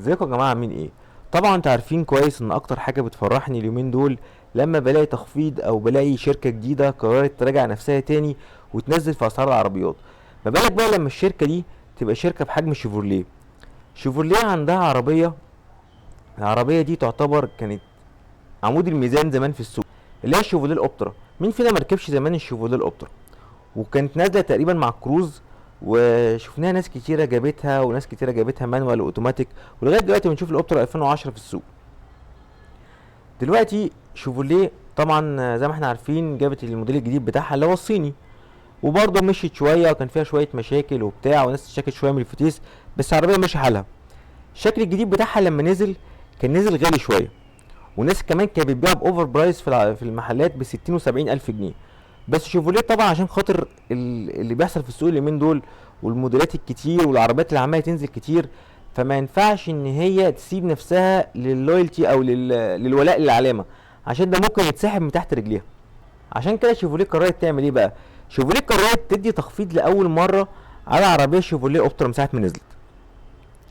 ازيكم يا جماعه عاملين ايه؟ طبعا انتوا عارفين كويس ان اكتر حاجه بتفرحني اليومين دول لما بلاقي تخفيض او بلاقي شركه جديده قررت تراجع نفسها تاني وتنزل في اسعار العربيات. ما بالك بقى لما الشركه دي تبقى شركه بحجم شيفورليه. شيفورليه عندها عربيه، العربيه دي تعتبر كانت عمود الميزان زمان في السوق، اللي هي الشيفورليه الاوبترا. مين فينا مركبش زمان الشيفورليه الاوبترا؟ وكانت نازله تقريبا مع الكروز، وشفناها ناس كتيره جابتها وناس كتيره جابتها مانوال واوتوماتيك، ولغايه دلوقتي بنشوف الاوبترا 2010 في السوق. دلوقتي شيفروليه طبعا زي ما احنا عارفين جابت الموديل الجديد بتاعها اللي هو الصيني، وبرضه مشيت شويه وكان فيها شويه مشاكل وبتاع وناس اشتكت شويه من الفتيس، بس العربيه ماشي حالها. الشكل الجديد بتاعها لما نزل كان نزل غالي شويه، وناس كمان كانت بتبيعها باوفر برايس في المحلات ب 60 و70 الف جنيه. بس شيفروليه طبعا عشان خاطر اللي بيحصل في السوق اليومين دول والموديلات الكتير والعربيات اللي عماله تنزل كتير، فما ينفعش ان هي تسيب نفسها لللويالتي او للولاء للعلامه، عشان ده ممكن يتسحب من تحت رجليها. عشان كده شيفروليه قررت تعمل ايه بقى؟ شيفروليه قررت تدي تخفيض لاول مره على عربيه شيفروليه اوبترا من ساعه ما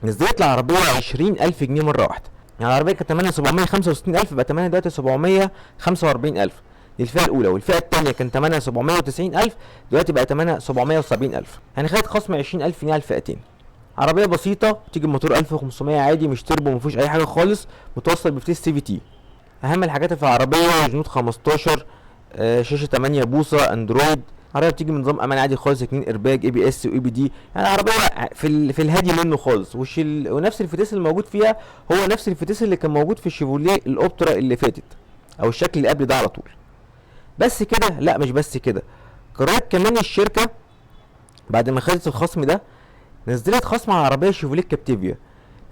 نزلت العربيه 20000 جنيه مره واحده. يعني العربيه كانت ثمنها 765000 بقى ثمنها دلوقتي 745000. دي الفئه الاولى، والفئه الثانيه كان ثمنها 790000 دلوقتي بقى ثمنها 770000، يعني خدت خصم 20000 جنيه على الفئتين. عربيه بسيطه بتيجي بموتور 1500 عادي، مش تربو، مفيهوش اي حاجه خالص، متوصل بفتيس سي في تي. اهم الحاجات في العربيه جنود 15، شاشه 8 بوصه اندرويد. عربيه بتيجي بنظام امان عادي خالص، 2 ايرباج، اي بي اس واي بي دي. يعني عربيه في الهادي منه خالص، ونفس الفتيس اللي موجود فيها هو نفس الفتيس اللي كان موجود في الشيفروليه الاوبترا اللي فاتت، او الشكل اللي قبل ده على طول. بس كده؟ لا مش بس كده، قررت كمان الشركه بعد ما خدت الخصم ده نزلت خصم على العربيه شيفروليه كابتيفيا.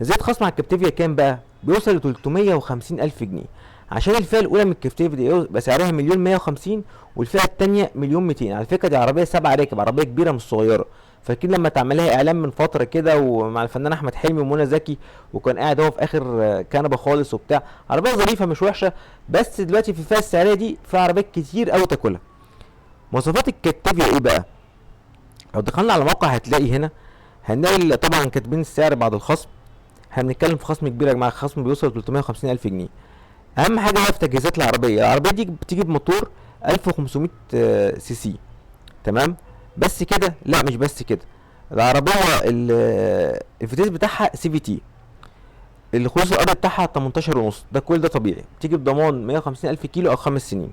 نزلت خصم على الكابتيفيا كام بقى؟ بيوصل ل 350 الف جنيه. عشان الفئه الاولى من الكابتيفيا دي يبقى سعرها مليون 150، والفئه الثانيه مليون 200. على فكره دي عربيه 7 راكب، عربيه كبيره مش صغيره. فاكرين لما اتعمل لها اعلان من فتره كده ومع الفنان احمد حلمي ومنى زكي، وكان قاعد هو في اخر كنبه خالص وبتاع. عربيه ظريفه مش وحشه، بس دلوقتي في الفئه السعريه دي في عربيات كتير قوي تاكلها. مواصفات الكابتيفيا ايه بقى؟ لو دخلنا على موقع هتلاقي هنا، هنلاقي طبعا كاتبين السعر بعد الخصم. احنا بنتكلم في خصم كبير يا جماعه، الخصم بيوصل 350 الف جنيه. اهم حاجه بقى في تجهيزات العربيه دي بتيجي بموتور 1500 سي سي، تمام. بس كده؟ لا مش بس كده، العربيه الفتيس بتاعها سي في تي، الخصوص الارضي بتاعها 18 ونص، ده كل ده طبيعي. بتيجي بضمان 150 الف كيلو او 5 سنين.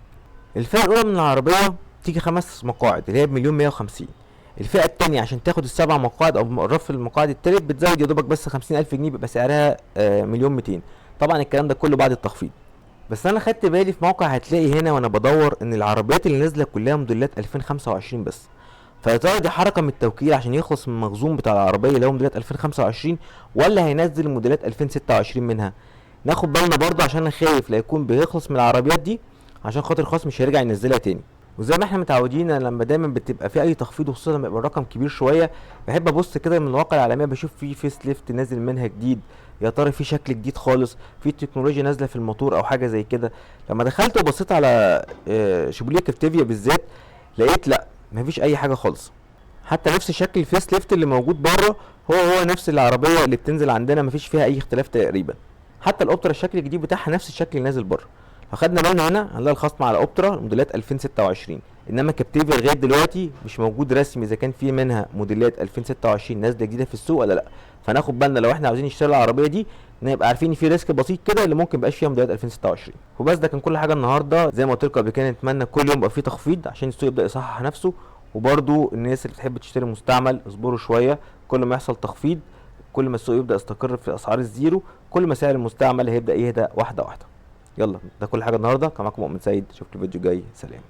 الفئه الاولى من العربيه تيجي 5 مقاعد اللي هي بمليون 150. الفئه الثانيه عشان تاخد السبع مقاعد او رف المقاعد التالت بتزود يا دوبك بس 50 الف جنيه، بيبقى سعرها مليون 200. طبعا الكلام ده كله بعد التخفيض. بس انا خدت بالي في موقع هتلاقي هنا وانا بدور ان العربيات اللي نازله كلها موديلات 2025 بس. فيا ترى دي حركه من التوكيل عشان يخلص من المخزون بتاع العربيه اللي هو موديلات 2025، ولا هينزل موديلات 2026 منها؟ ناخد بالنا برضه عشان انا خايف لا يكون بيخلص من العربيات دي عشان خاطر الخصم مش هيرجع ينزلها تاني. وزي ما احنا متعودين أنا لما دايما بتبقى في اي تخفيض وخصوصا لما يبقى الرقم كبير شويه، بحب ابص كده من المواقع العالميه بشوف في فيس ليفت نازل منها جديد، يا ترى في شكل جديد خالص، في تكنولوجيا نازله في الموتور او حاجه زي كده. لما دخلت وبصيت على شيفروليه كافتيفيا بالذات، لقيت لا مفيش اي حاجه خالص. حتى نفس شكل الفيس ليفت اللي موجود بره هو نفس العربيه اللي بتنزل عندنا، مفيش فيها اي اختلاف تقريبا. حتى الاوبترا الشكل الجديد بتاعها نفس الشكل اللي نازل بره. لو خدنا بالنا هنا هنلاقي الخصم على اوبترا موديلات 2026، انما كابتيفيا لغايه دلوقتي مش موجود رسمي اذا كان في منها موديلات 2026 نازله جديده في السوق ولا لا. فناخد بالنا لو احنا عاوزين نشتري العربيه دي نبقى عارفين ان في ريسك بسيط كده اللي ممكن ميبقاش فيها موديلات 2026. وبس ده كان كل حاجه النهارده. زي ما قلت لكم قبل كده نتمنى كل يوم يبقى في تخفيض عشان السوق يبدا يصحح نفسه. وبرده الناس اللي بتحب تشتري مستعمل اصبروا شويه، كل ما يحصل تخفيض كل ما السوق يبدا يستقر في اسعار الزيرو، كل ما سعر المستعمل هيبدا يهدى واحده واحده. يلا ده كل حاجه النهارده، كان معاكم مؤمن سيد، اشوفكم الفيديو الجاي، سلام.